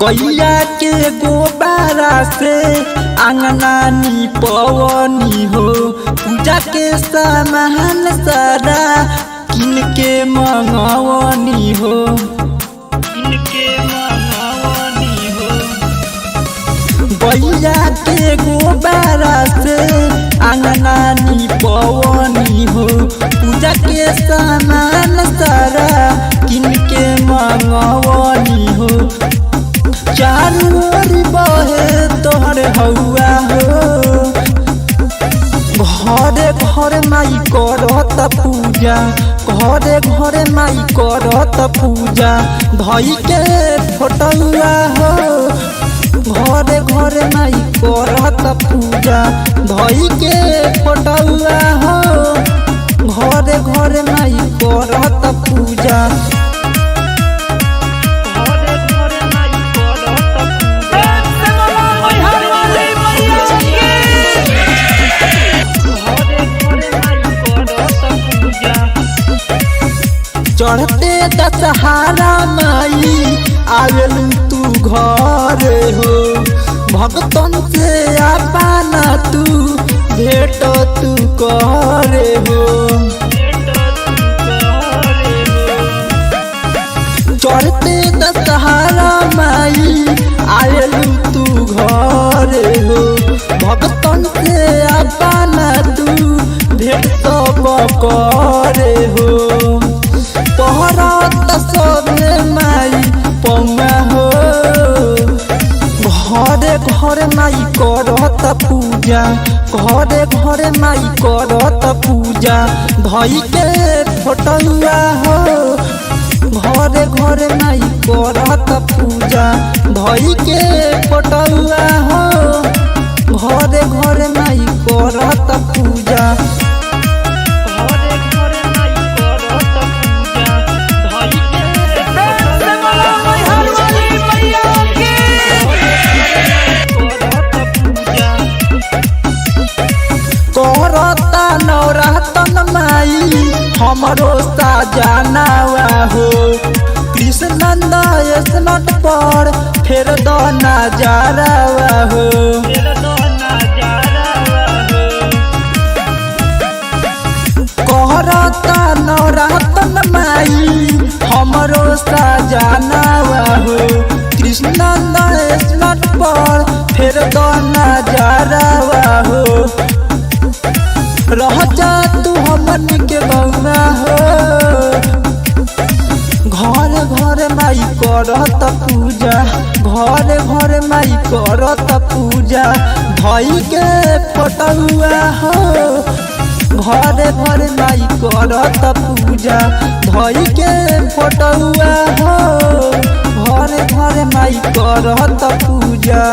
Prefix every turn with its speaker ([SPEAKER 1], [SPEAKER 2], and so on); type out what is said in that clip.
[SPEAKER 1] गैया के गोबारा से अंगना पवनी हो। पूजा के सामान सारा किन के मंगवनी हो। गैया के गोबारा से अंगना पवनी हो। पूजा के सामान सारा किन के मंगवनी हो। चारू ओर बहे तोहर हौआ हो। घरे घरे माई करत पूजा, घरे घरे माई करत पूजा। धई के फोटुआ हो। घरे घरे माई करत पूजा, धई के फोटुआ हो। घरे घरे माई करत पूजा। चढ़ते दशहरा माई आवेलू तू घरे हो। भक्तन से अपना तू भेट तू करे हो। चढ़ते दशहरा माई आवेलू तू घरे हो। भक्तन से अपना तू भेट सब करे हो। तोहरा सबे माई पौआ हो। घरे घरे माई करत पूजा, घरे घरे माई करत पूजा। धई के फोटुआ हो। घरे घरे माई करत पूजा, धई के फोटुआ हो। घरे घरे माई करत पूजा। करता नवरतन माई हमरो साजनावा हो। कृष्णनंद स्नट पर फेर दो नजारावा हो। करता नवरतन माई हमरो साजनावा हो। कृष्णनंद स्नट पर फेर दो नजारावा हो। रह जा तू हमन के बउआ हो। घरे घरे माई करत पूजा, घरे घरे माई करत पूजा। धई के फोटुआ हो। घरे घरे माई करत पूजा, धई के फोटुआ हो। घरे घरे माई करत पूजा।